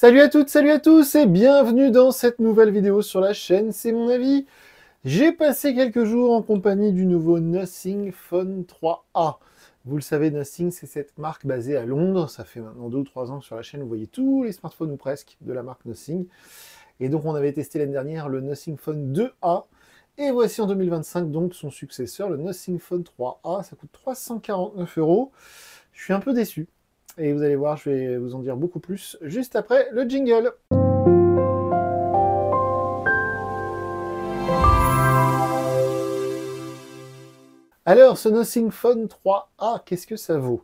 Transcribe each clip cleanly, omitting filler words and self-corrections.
Salut à toutes, salut à tous et bienvenue dans cette nouvelle vidéo sur la chaîne, c'est mon avis. J'ai passé quelques jours en compagnie du nouveau Nothing Phone 3A. Vous le savez, Nothing, c'est cette marque basée à Londres. Ça fait maintenant 2 ou 3 ans que sur la chaîne, vous voyez tous les smartphones ou presque de la marque Nothing. Et donc on avait testé l'année dernière le Nothing Phone 2A. Et voici en 2025 donc son successeur, le Nothing Phone 3A. Ça coûte 349 €. Je suis un peu déçu. Et vous allez voir, je vais vous en dire beaucoup plus juste après le jingle. Alors, ce Nothing Phone 3A, qu'est-ce que ça vaut?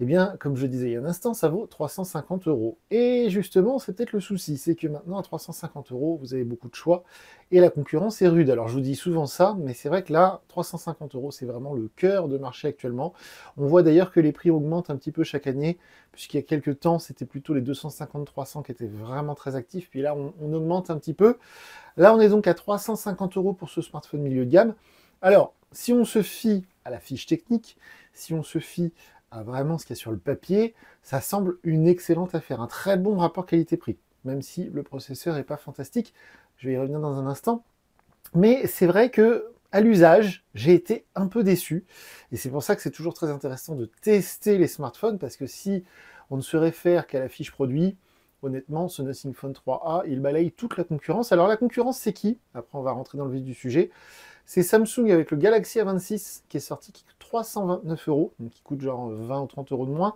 Eh bien, comme je disais il y a un instant, ça vaut 350 €. Et justement, c'est peut-être le souci, c'est que maintenant, à 350 €, vous avez beaucoup de choix, et la concurrence est rude. Alors, je vous dis souvent ça, mais c'est vrai que là, 350 €, c'est vraiment le cœur de marché actuellement. On voit d'ailleurs que les prix augmentent un petit peu chaque année, puisqu'il y a quelques temps, c'était plutôt les 250-300 qui étaient vraiment très actifs, puis là, on augmente un petit peu. Là, on est donc à 350 € pour ce smartphone milieu de gamme. Alors, si on se fie à la fiche technique, si on se fie à vraiment ce qu'il y a sur le papier, ça semble une excellente affaire, un très bon rapport qualité-prix, même si le processeur n'est pas fantastique, je vais y revenir dans un instant. Mais c'est vrai que à l'usage, j'ai été un peu déçu, et c'est pour ça que c'est toujours très intéressant de tester les smartphones, parce que si on ne se réfère qu'à la fiche produit, honnêtement, ce Nothing Phone 3A, il balaye toute la concurrence. Alors la concurrence, c'est qui? Après, on va rentrer dans le vif du sujet. C'est Samsung avec le Galaxy A26 qui est sorti, qui coûte 329 €, donc qui coûte genre 20 ou 30 € de moins,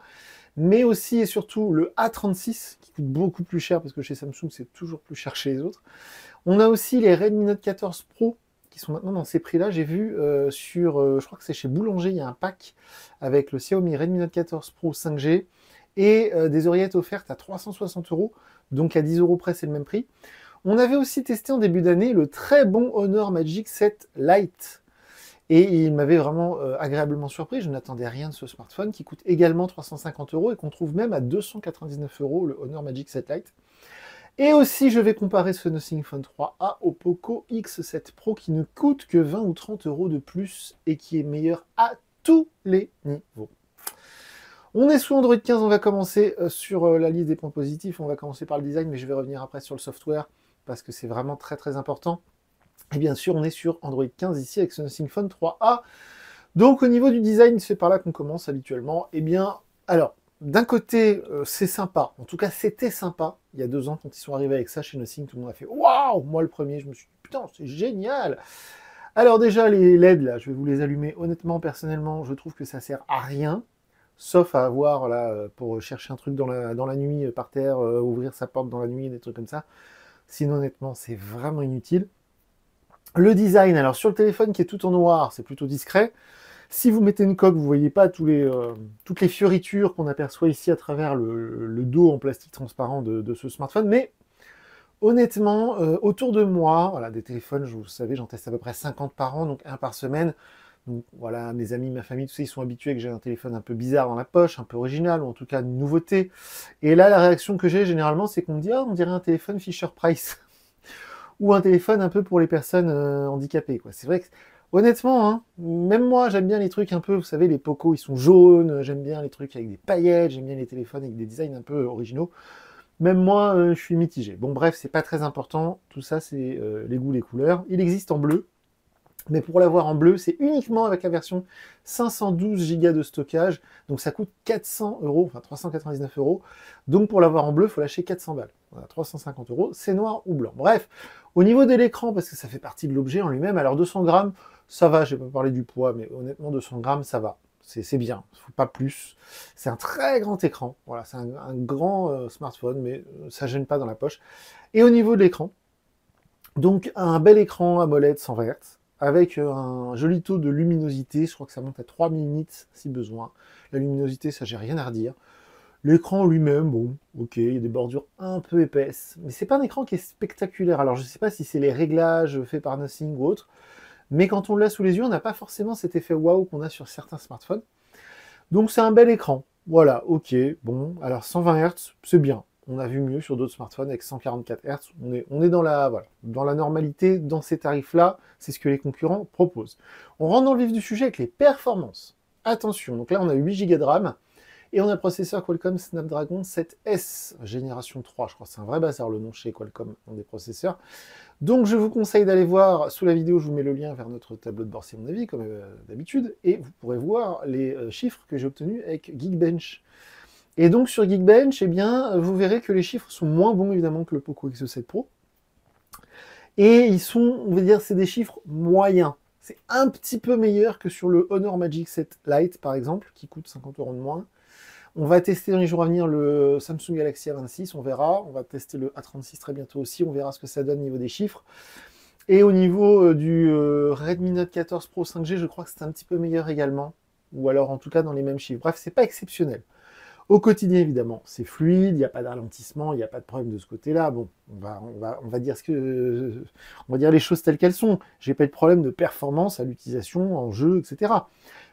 mais aussi et surtout le A36 qui coûte beaucoup plus cher parce que chez Samsung c'est toujours plus cher que chez les autres. On a aussi les Redmi Note 14 Pro qui sont maintenant dans ces prix-là. J'ai vu je crois que c'est chez Boulanger, il y a un pack avec le Xiaomi Redmi Note 14 Pro 5G et des oreillettes offertes à 360 €, donc à 10 € près c'est le même prix. On avait aussi testé en début d'année le très bon Honor Magic 7 Lite. Et il m'avait vraiment agréablement surpris. Je n'attendais rien de ce smartphone qui coûte également 350 € et qu'on trouve même à 299 €, le Honor Magic 7 Lite. Et aussi, je vais comparer ce Nothing Phone 3A au Poco X7 Pro qui ne coûte que 20 ou 30 € de plus et qui est meilleur à tous les niveaux. On est sous Android 15, on va commencer sur la liste des points positifs. On va commencer par le design, mais je vais revenir après sur le software parce que c'est vraiment très très important. Et bien sûr, on est sur Android 15 ici avec ce Nothing Phone 3A. Donc au niveau du design, c'est par là qu'on commence habituellement. Eh bien, alors, d'un côté, c'est sympa. En tout cas, c'était sympa. Il y a 2 ans, quand ils sont arrivés avec ça chez Nothing, tout le monde a fait « Waouh !» Moi, le premier, je me suis dit « Putain, c'est génial !» Alors déjà, les LED, là, je vais vous les allumer. Honnêtement, personnellement, je trouve que ça sert à rien. Sauf à avoir, là, pour chercher un truc dans la nuit, par terre, ouvrir sa porte dans la nuit, des trucs comme ça. Sinon, honnêtement, c'est vraiment inutile. Le design, alors sur le téléphone qui est tout en noir, c'est plutôt discret. Si vous mettez une coque, vous ne voyez pas toutes les fioritures qu'on aperçoit ici à travers le dos en plastique transparent de ce smartphone. Mais honnêtement, autour de moi, voilà, des téléphones, vous savez, j'en teste à peu près 50 par an, donc un par semaine. Donc voilà, mes amis, ma famille, tout ça, ils sont habitués que j'ai un téléphone un peu bizarre dans la poche, un peu original, ou en tout cas une nouveauté. Et là, la réaction que j'ai généralement, c'est qu'on me dit « Ah, on dirait un téléphone Fisher-Price ». Ou un téléphone un peu pour les personnes handicapées, quoi. C'est vrai que, honnêtement, hein, même moi, j'aime bien les trucs un peu, vous savez, les Poco, ils sont jaunes, j'aime bien les trucs avec des paillettes, j'aime bien les téléphones avec des designs un peu originaux. Même moi, je suis mitigé. Bon, bref, c'est pas très important. Tout ça, c'est les goûts, les couleurs. Il existe en bleu. Mais pour l'avoir en bleu, c'est uniquement avec la version 512 Go de stockage. Donc ça coûte 400 €, enfin 399 €. Donc pour l'avoir en bleu, il faut lâcher 400 balles. Voilà, 350 €, c'est noir ou blanc. Bref, au niveau de l'écran, parce que ça fait partie de l'objet en lui-même, alors 200 grammes, ça va, je vais pas parler du poids, mais honnêtement 200 grammes, ça va. C'est bien, il faut pas plus. C'est un très grand écran, voilà, c'est un grand smartphone, mais ça gêne pas dans la poche. Et au niveau de l'écran, donc un bel écran AMOLED 120 Hz, avec un joli taux de luminosité, je crois que ça monte à 3000 nits si besoin. La luminosité, ça j'ai rien à redire. L'écran lui-même, bon, ok, il y a des bordures un peu épaisses, mais c'est pas un écran qui est spectaculaire. Alors je sais pas si c'est les réglages faits par Nothing ou autre, mais quand on l'a sous les yeux, on n'a pas forcément cet effet waouh qu'on a sur certains smartphones. Donc c'est un bel écran. Voilà, ok, bon, alors 120 Hz, c'est bien. On a vu mieux sur d'autres smartphones avec 144 Hz. On est dans la normalité, dans ces tarifs-là, c'est ce que les concurrents proposent. On rentre dans le vif du sujet avec les performances. Attention, donc là on a 8 Go de RAM, Et on a le processeur Qualcomm Snapdragon 7S, génération 3, je crois que c'est un vrai bazar le nom chez Qualcomm dans des processeurs. Donc je vous conseille d'aller voir, sous la vidéo je vous mets le lien vers notre tableau de bord si mon avis, comme d'habitude, et vous pourrez voir les chiffres que j'ai obtenus avec Geekbench. Et donc sur Geekbench, eh bien, vous verrez que les chiffres sont moins bons évidemment que le Poco X7 Pro. Et ils sont, on va dire, c'est des chiffres moyens. C'est un petit peu meilleur que sur le Honor Magic 7 Lite, par exemple, qui coûte 50 € de moins. On va tester dans les jours à venir le Samsung Galaxy A26, on verra. On va tester le A36 très bientôt aussi, on verra ce que ça donne au niveau des chiffres. Et au niveau du Redmi Note 14 Pro 5G, je crois que c'est un petit peu meilleur également. Ou alors en tout cas dans les mêmes chiffres. Bref, c'est pas exceptionnel. Au quotidien, évidemment, c'est fluide, il n'y a pas de ralentissement, il n'y a pas de problème de ce côté-là. Bon, on va dire on va dire les choses telles qu'elles sont. J'ai pas eu de problème de performance à l'utilisation, en jeu, etc.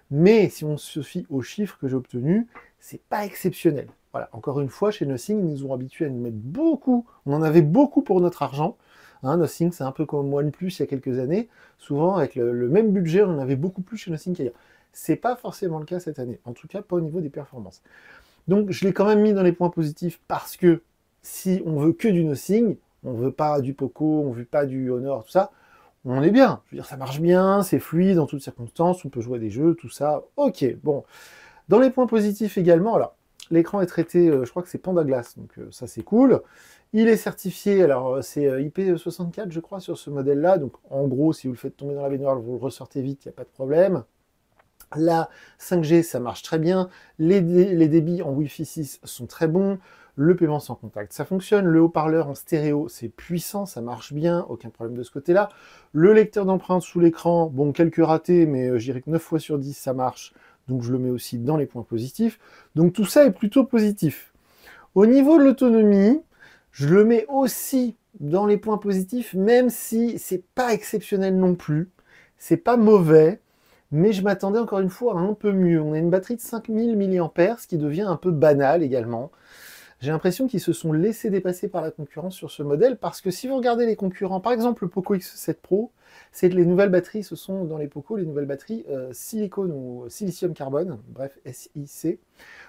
Mais si on se fie aux chiffres que j'ai obtenus, c'est pas exceptionnel. Voilà, encore une fois, chez Nothing, ils nous ont habitués à nous mettre beaucoup. On en avait beaucoup pour notre argent. Hein, Nothing, c'est un peu comme OnePlus il y a quelques années. Souvent, avec le même budget, on en avait beaucoup plus chez Nothing qu'ailleurs. C'est pas forcément le cas cette année. En tout cas, pas au niveau des performances. Donc je l'ai quand même mis dans les points positifs parce que si on veut que du Nothing, on veut pas du Poco, on veut pas du Honor, tout ça, on est bien. Je veux dire, ça marche bien, c'est fluide en toutes circonstances, on peut jouer à des jeux, tout ça, ok, bon. Dans les points positifs également, alors, l'écran est traité, je crois que c'est Panda Glass, donc ça c'est cool. Il est certifié, alors c'est IP64 je crois sur ce modèle-là, donc en gros, si vous le faites tomber dans la baignoire, vous le ressortez vite, il n'y a pas de problème. La 5G, ça marche très bien. Les débits en Wi-Fi 6 sont très bons. Le paiement sans contact, ça fonctionne. Le haut-parleur en stéréo, c'est puissant, ça marche bien. Aucun problème de ce côté-là. Le lecteur d'empreintes sous l'écran, bon, quelques ratés, mais je dirais que 9 fois sur 10, ça marche. Donc je le mets aussi dans les points positifs. Donc tout ça est plutôt positif. Au niveau de l'autonomie, je le mets aussi dans les points positifs, même si c'est pas exceptionnel non plus. C'est pas mauvais. Mais je m'attendais encore une fois à un peu mieux. On a une batterie de 5000 mAh, ce qui devient un peu banal également. J'ai l'impression qu'ils se sont laissés dépasser par la concurrence sur ce modèle, parce que si vous regardez les concurrents, par exemple le Poco X7 Pro, c'est que les nouvelles batteries, ce sont dans les Poco les nouvelles batteries silicone ou silicium carbone, bref SiC.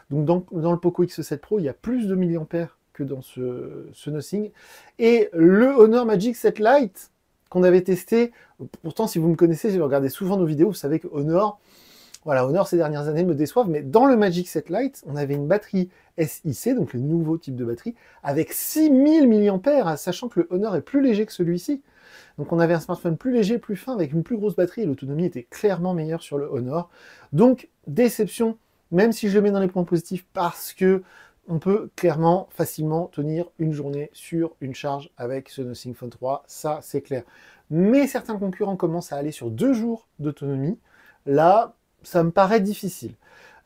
Donc dans le Poco X7 Pro, il y a plus de milliampères que dans ce Nothing. Et le Honor Magic 7 Lite, qu'on avait testé. Pourtant, si vous me connaissez, si vous regardez souvent nos vidéos, vous savez que Honor, voilà, Honor ces dernières années me déçoivent, mais dans le Magic 7 Lite, on avait une batterie SiC, donc le nouveau type de batterie, avec 6000 mAh, sachant que le Honor est plus léger que celui-ci. Donc on avait un smartphone plus léger, plus fin, avec une plus grosse batterie, et l'autonomie était clairement meilleure sur le Honor. Donc, déception, même si je le mets dans les points positifs, parce que on peut clairement, facilement tenir une journée sur une charge avec ce Nothing Phone 3, ça c'est clair. Mais certains concurrents commencent à aller sur 2 jours d'autonomie. Là, ça me paraît difficile.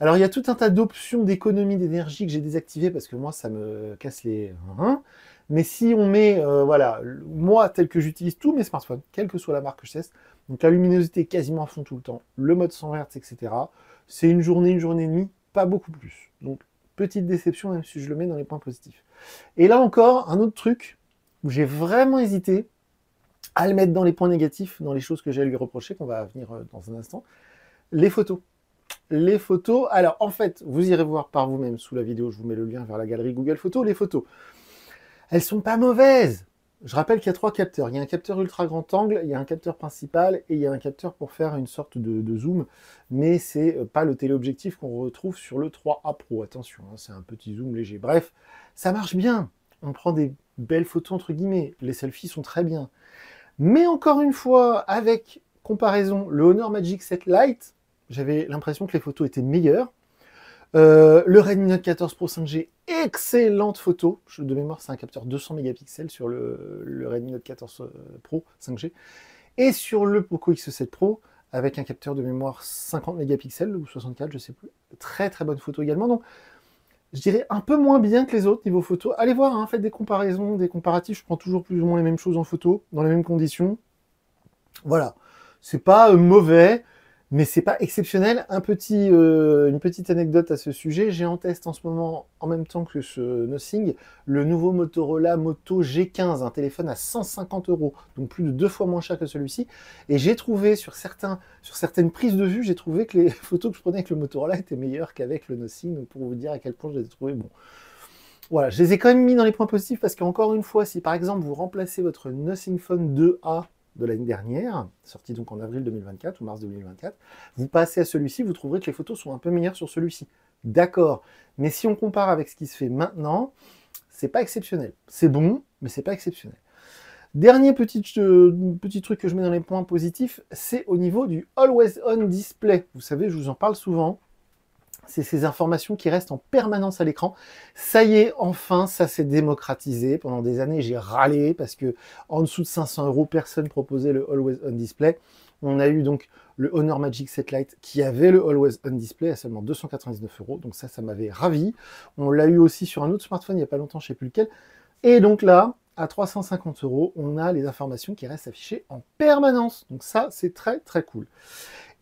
Alors il y a tout un tas d'options d'économie d'énergie que j'ai désactivées parce que moi ça me casse les... Mais si on met, voilà, moi tel que j'utilise tous mes smartphones, quelle que soit la marque que je teste, donc la luminosité quasiment à fond tout le temps, le mode 100 Hz, etc., c'est une journée et demie, pas beaucoup plus. Donc petite déception, même si je le mets dans les points positifs. Et là encore, un autre truc où j'ai vraiment hésité à le mettre dans les points négatifs, dans les choses que j'ai à lui reprocher, qu'on va venir dans un instant, les photos. Les photos, alors en fait, vous irez voir par vous-même sous la vidéo, je vous mets le lien vers la galerie Google Photos, les photos. Elles sont pas mauvaises. Je rappelle qu'il y a 3 capteurs. Il y a un capteur ultra grand angle, il y a un capteur principal et il y a un capteur pour faire une sorte de zoom. Mais c'est pas le téléobjectif qu'on retrouve sur le 3A Pro. Attention, hein, c'est un petit zoom léger. Bref, ça marche bien. On prend des belles photos entre guillemets. Les selfies sont très bien. Mais encore une fois, avec comparaison, le Honor Magic 7 Lite, j'avais l'impression que les photos étaient meilleures. Le Redmi Note 14 Pro 5G, excellente photo. De mémoire, c'est un capteur 200 mégapixels sur le Redmi Note 14 Pro 5G. Et sur le Poco X7 Pro, avec un capteur de mémoire 50 mégapixels ou 64, je sais plus. Très très bonne photo également. Donc, je dirais un peu moins bien que les autres niveau photo. Allez voir, hein, faites des comparaisons, des comparatifs. Je prends toujours plus ou moins les mêmes choses en photo, dans les mêmes conditions. Voilà. C'est pas mauvais. Mais c'est pas exceptionnel. Une petite anecdote à ce sujet. J'ai en test en ce moment, en même temps que ce Nothing, le nouveau Motorola Moto G15, un téléphone à 150 €, donc plus de 2 fois moins cher que celui-ci. Et j'ai trouvé sur certaines prises de vue, j'ai trouvé que les photos que je prenais avec le Motorola étaient meilleures qu'avec le Nothing. Donc pour vous dire à quel point je les ai trouvées bon. Voilà, je les ai quand même mis dans les points positifs parce qu'encore une fois, si par exemple vous remplacez votre Nothing Phone 2A de l'année dernière, sorti donc en avril 2024 ou mars 2024, vous passez à celui-ci, vous trouverez que les photos sont un peu meilleures sur celui-ci. D'accord, mais si on compare avec ce qui se fait maintenant, c'est pas exceptionnel. C'est bon, mais c'est pas exceptionnel. Dernier petit truc que je mets dans les points positifs, c'est au niveau du Always On Display. Vous savez, je vous en parle souvent. C'est ces informations qui restent en permanence à l'écran. Ça y est, enfin, ça s'est démocratisé. Pendant des années, j'ai râlé parce que en dessous de 500 €, personne proposait le Always On Display. On a eu donc le Honor Magic 7 Lite qui avait le Always On Display à seulement 299 €. Donc ça m'avait ravi. On l'a eu aussi sur un autre smartphone il n'y a pas longtemps, je ne sais plus lequel. Et donc là, à 350 €, on a les informations qui restent affichées en permanence. Donc ça, c'est très très cool.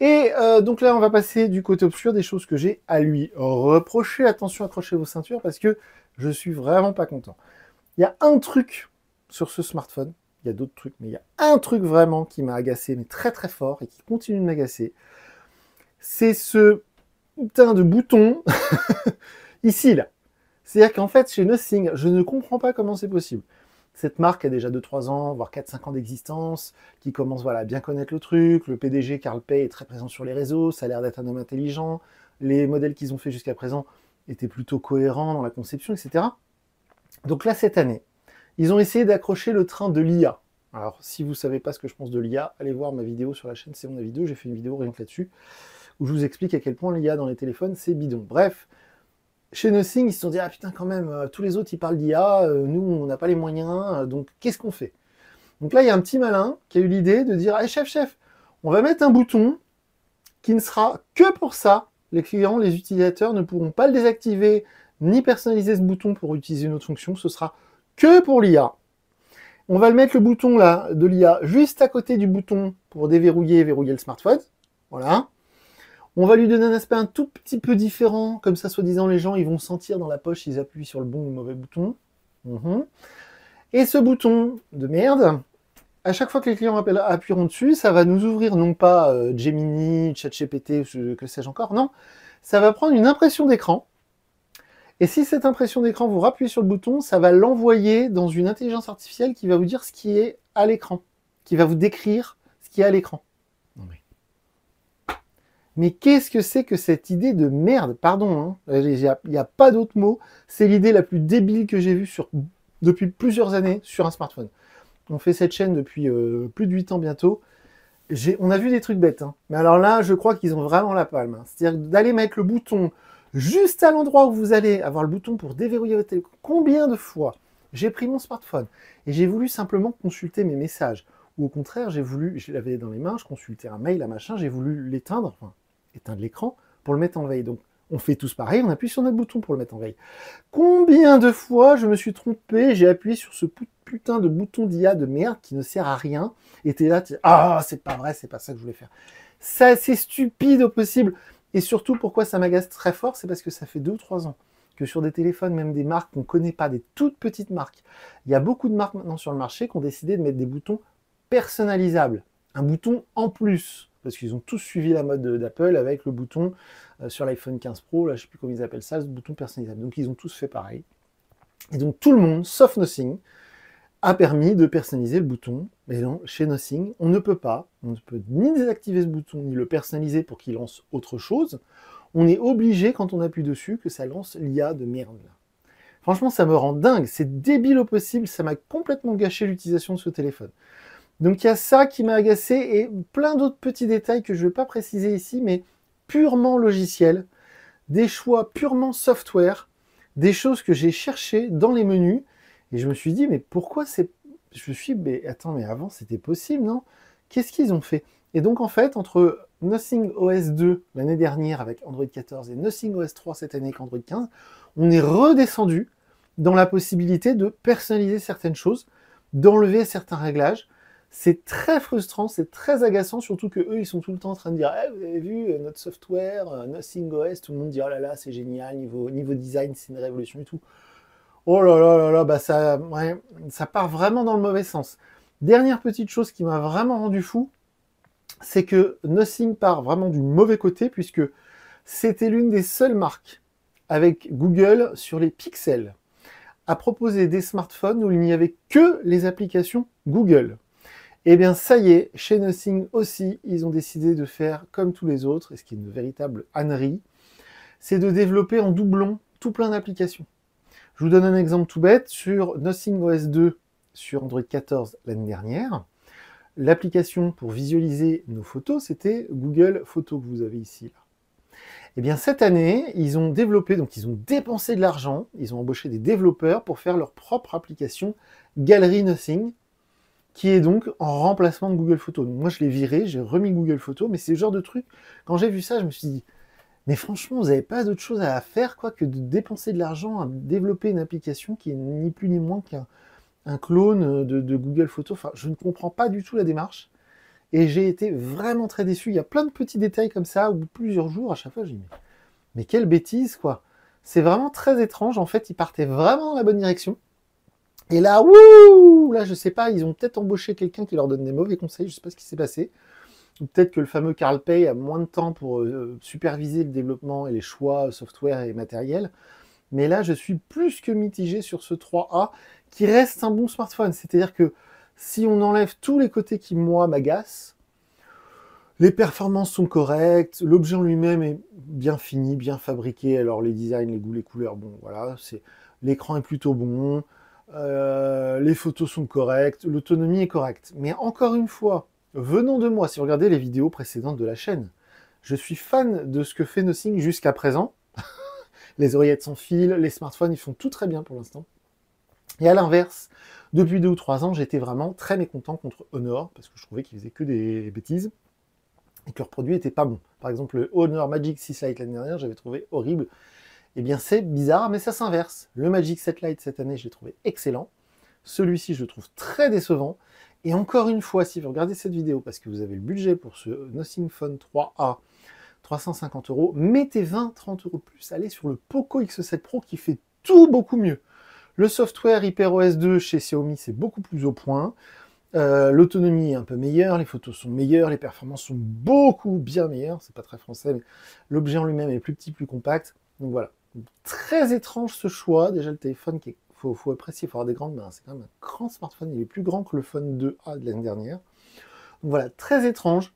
Et donc là, on va passer du côté obscur des choses que j'ai à lui reprocher. Attention, accrochez vos ceintures parce que je suis vraiment pas content. Il y a un truc sur ce smartphone, il y a d'autres trucs, mais il y a un truc vraiment qui m'a agacé, mais très très fort, et qui continue de m'agacer. C'est ce putain de bouton ici, là. C'est-à-dire qu'en fait, chez Nothing, je ne comprends pas comment c'est possible. Cette marque a déjà 2-3 ans, voire 4-5 ans d'existence, qui commence à bien connaître le truc. Le PDG, Carl Pei, est très présent sur les réseaux, ça a l'air d'être un homme intelligent. Les modèles qu'ils ont fait jusqu'à présent étaient plutôt cohérents dans la conception, etc. Donc là, cette année, ils ont essayé d'accrocher le train de l'IA. Alors, si vous ne savez pas ce que je pense de l'IA, allez voir ma vidéo sur la chaîne C'est mon avis vidéo, j'ai fait une vidéo rien que là-dessus, où je vous explique à quel point l'IA dans les téléphones, c'est bidon. Bref, chez Nothing, ils se sont dit « Ah putain, quand même, tous les autres, ils parlent d'IA, nous, on n'a pas les moyens, donc qu'est-ce qu'on fait ?» Donc là, il y a un petit malin qui a eu l'idée de dire « Hey, chef, on va mettre un bouton qui ne sera que pour ça. Les clients, les utilisateurs ne pourront pas le désactiver, ni personnaliser ce bouton pour utiliser une autre fonction, ce sera que pour l'IA. On va le mettre le bouton là de l'IA juste à côté du bouton pour déverrouiller et verrouiller le smartphone. Voilà. On va lui donner un aspect un tout petit peu différent, comme ça, soi-disant, les gens ils vont sentir dans la poche s'ils appuient sur le bon ou le mauvais bouton. Et ce bouton de merde, à chaque fois que les clients appuieront dessus, ça va nous ouvrir non pas Gemini, ChatGPT, que sais-je encore, non, ça va prendre une impression d'écran. Et si cette impression d'écran, vous rappuyez sur le bouton, ça va l'envoyer dans une intelligence artificielle qui va vous dire ce qui est à l'écran, qui va vous décrire ce qui est à l'écran. Mais qu'est-ce que c'est que cette idée de merde? Pardon, hein, il n'y a pas d'autre mot. C'est l'idée la plus débile que j'ai vue depuis plusieurs années sur un smartphone. On fait cette chaîne depuis plus de 8 ans bientôt. On a vu des trucs bêtes. Hein. Mais alors là, je crois qu'ils ont vraiment la palme. Hein. C'est-à-dire d'aller mettre le bouton juste à l'endroit où vous allez avoir le bouton pour déverrouiller votre téléphone. Combien de fois j'ai pris mon smartphone et j'ai voulu simplement consulter mes messages. Ou au contraire, je l'avais dans les mains, je consultais un mail, un machin, j'ai voulu l'éteindre, enfin, éteindre l'écran pour le mettre en veille. Donc, on fait tous pareil, on appuie sur notre bouton pour le mettre en veille. Combien de fois je me suis trompé, j'ai appuyé sur ce putain de bouton d'IA de merde qui ne sert à rien, et t'es là, ah, c'est pas vrai, c'est pas ça que je voulais faire. Ça, c'est stupide au possible. Et surtout, pourquoi ça m'agace très fort, c'est parce que ça fait 2 ou 3 ans que sur des téléphones, même des marques qu'on ne connaît pas, des toutes petites marques, il y a beaucoup de marques maintenant sur le marché qui ont décidé de mettre des boutons personnalisables. Un bouton en plus, parce qu'ils ont tous suivi la mode d'Apple avec le bouton sur l'iPhone 15 Pro, là je ne sais plus comment ils appellent ça, ce bouton personnalisable. Donc ils ont tous fait pareil. Et donc tout le monde, sauf Nothing, a permis de personnaliser le bouton. Mais non, chez Nothing, on ne peut ni désactiver ce bouton, ni le personnaliser pour qu'il lance autre chose. On est obligé, quand on appuie dessus, que ça lance l'IA de merde. Franchement, ça me rend dingue, c'est débile au possible, ça m'a complètement gâché l'utilisation de ce téléphone. Donc il y a ça qui m'a agacé, et plein d'autres petits détails que je ne vais pas préciser ici, mais purement logiciels, des choix purement software, des choses que j'ai cherchées dans les menus, et je me suis dit, mais pourquoi c'est... Je me suis dit, mais attends, mais avant c'était possible, non? Qu'est-ce qu'ils ont fait? Et donc en fait, entre Nothing OS 2 l'année dernière avec Android 14 et Nothing OS 3 cette année avec Android 15, on est redescendu dans la possibilité de personnaliser certaines choses, d'enlever certains réglages. C'est très frustrant, c'est très agaçant, surtout que eux, ils sont tout le temps en train de dire vous avez vu notre software, Nothing OS, tout le monde dit oh là là, c'est génial, niveau design, c'est une révolution et tout. Oh là là là là, bah ça, ouais, ça part vraiment dans le mauvais sens. Dernière petite chose qui m'a vraiment rendu fou, c'est que Nothing part vraiment du mauvais côté, puisque c'était l'une des seules marques avec Google sur les pixels à proposer des smartphones où il n'y avait que les applications Google. Eh bien, ça y est, chez Nothing aussi, ils ont décidé de faire comme tous les autres, et ce qui est une véritable ânerie, c'est de développer en doublon tout plein d'applications. Je vous donne un exemple tout bête. Sur Nothing OS 2, sur Android 14 l'année dernière, l'application pour visualiser nos photos, c'était Google Photos que vous avez ici. Là. Eh bien, cette année, ils ont développé, donc ils ont dépensé de l'argent, ils ont embauché des développeurs pour faire leur propre application Gallery Nothing, qui est donc en remplacement de Google Photos. Donc moi, je l'ai viré, j'ai remis Google Photos, mais c'est le genre de truc, quand j'ai vu ça, je me suis dit, mais franchement, vous n'avez pas d'autre chose à faire quoi, que de dépenser de l'argent à développer une application qui est ni plus ni moins qu'un clone de Google Photos. Enfin, je ne comprends pas du tout la démarche, et j'ai été vraiment très déçu. Il y a plein de petits détails comme ça, où plusieurs jours, à chaque fois, je dis, mais quelle bêtise, quoi. C'est vraiment très étrange, en fait, ils partaient vraiment dans la bonne direction. Et là, wouh, là, je sais pas, ils ont peut-être embauché quelqu'un qui leur donne des mauvais conseils, je sais pas ce qui s'est passé. Ou peut-être que le fameux Carl Pei a moins de temps pour superviser le développement et les choix software et matériel. Mais là, je suis plus que mitigé sur ce 3A, qui reste un bon smartphone. C'est-à-dire que si on enlève tous les côtés qui, moi, m'agacent, les performances sont correctes, l'objet en lui-même est bien fini, bien fabriqué. Alors les designs, les goûts, les couleurs, bon, voilà, l'écran est plutôt bon. Les photos sont correctes, l'autonomie est correcte. Mais encore une fois, venant de moi, si vous regardez les vidéos précédentes de la chaîne, je suis fan de ce que fait Nothing jusqu'à présent. Les oreillettes sans fil, les smartphones, ils font tout très bien pour l'instant. Et à l'inverse, depuis 2 ou 3 ans, j'étais vraiment très mécontent contre Honor, parce que je trouvais qu'ils faisaient que des bêtises, et que leur produit était pas bon. Par exemple, le Honor Magic 6 Lite l'année dernière, j'avais trouvé horrible. Eh bien, c'est bizarre, mais ça s'inverse. Le Magic 7 Lite cette année, je l'ai trouvé excellent. Celui-ci, je le trouve très décevant. Et encore une fois, si vous regardez cette vidéo, parce que vous avez le budget pour ce Nothing Phone 3A, 350 €, mettez 20-30 € de plus. Allez sur le Poco X7 Pro qui fait tout beaucoup mieux. Le software HyperOS 2 chez Xiaomi, c'est beaucoup plus au point. L'autonomie est un peu meilleure, les photos sont meilleures, les performances sont beaucoup bien meilleures. C'est pas très français, mais l'objet en lui-même est plus petit, plus compact. Donc voilà. Très étrange ce choix. Déjà, le téléphone, faut apprécier, il faut avoir des grandes mains. C'est quand même un grand smartphone. Il est plus grand que le Phone 2A de l'année dernière. Donc voilà, très étrange.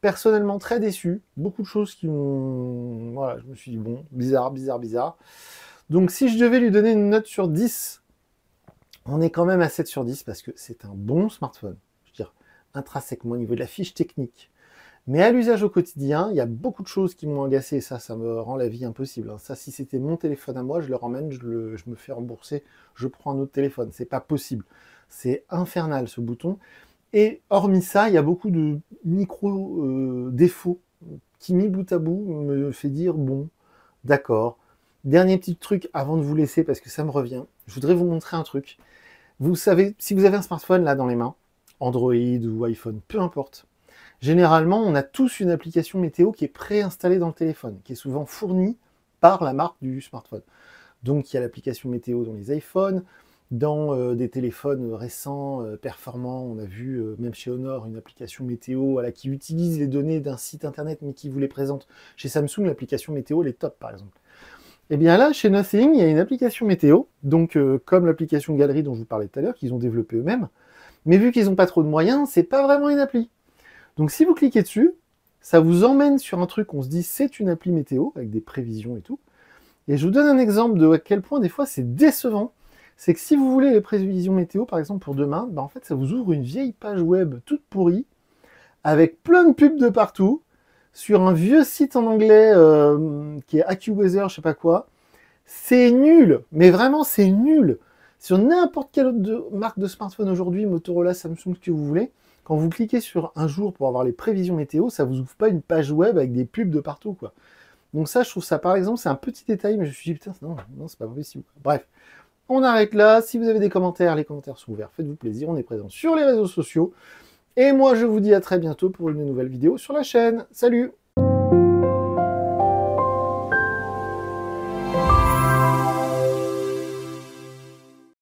Personnellement, très déçu. Beaucoup de choses qui m'ont... Voilà, je me suis dit, bon, bizarre, bizarre, bizarre. Donc si je devais lui donner une note sur 10, on est quand même à 7 sur 10 parce que c'est un bon smartphone. Je veux dire, intrinsèquement au niveau de la fiche technique. Mais à l'usage au quotidien, il y a beaucoup de choses qui m'ont agacé et ça me rend la vie impossible. Ça, si c'était mon téléphone à moi, je le ramène, je me fais rembourser, je prends un autre téléphone. C'est pas possible. C'est infernal ce bouton. Et hormis ça, il y a beaucoup de micro-défauts qui, mis bout à bout, me fait dire, bon, d'accord. Dernier petit truc avant de vous laisser, parce que ça me revient. Je voudrais vous montrer un truc. Vous savez, si vous avez un smartphone là dans les mains, Android ou iPhone, peu importe, généralement, on a tous une application météo qui est préinstallée dans le téléphone, qui est souvent fournie par la marque du smartphone. Donc, il y a l'application météo dans les iPhones, dans des téléphones récents, performants. On a vu, même chez Honor, une application météo qui utilise les données d'un site internet, mais qui vous les présente. Chez Samsung, l'application météo, elle est top, par exemple. Et bien là, chez Nothing, il y a une application météo, donc comme l'application Galerie dont je vous parlais tout à l'heure, qu'ils ont développée eux-mêmes. Mais vu qu'ils n'ont pas trop de moyens, c'est pas vraiment une appli. Donc si vous cliquez dessus, ça vous emmène sur un truc, on se dit c'est une appli météo, avec des prévisions et tout. Et je vous donne un exemple de à quel point des fois c'est décevant. C'est que si vous voulez les prévisions météo, par exemple pour demain, en fait ça vous ouvre une vieille page web toute pourrie, avec plein de pubs de partout, sur un vieux site en anglais qui est AccuWeather, je sais pas quoi. C'est nul, mais vraiment c'est nul. Sur n'importe quelle autre marque de smartphone aujourd'hui, Motorola, Samsung, ce que vous voulez, quand vous cliquez sur un jour pour avoir les prévisions météo, ça vous ouvre pas une page web avec des pubs de partout, quoi. Donc ça, je trouve ça, par exemple, c'est un petit détail, mais je me suis dit, putain, non, c'est pas possible. Bref, on arrête là. Si vous avez des commentaires, les commentaires sont ouverts. Faites-vous plaisir, on est présent sur les réseaux sociaux. Et moi, je vous dis à très bientôt pour une nouvelle vidéo sur la chaîne. Salut!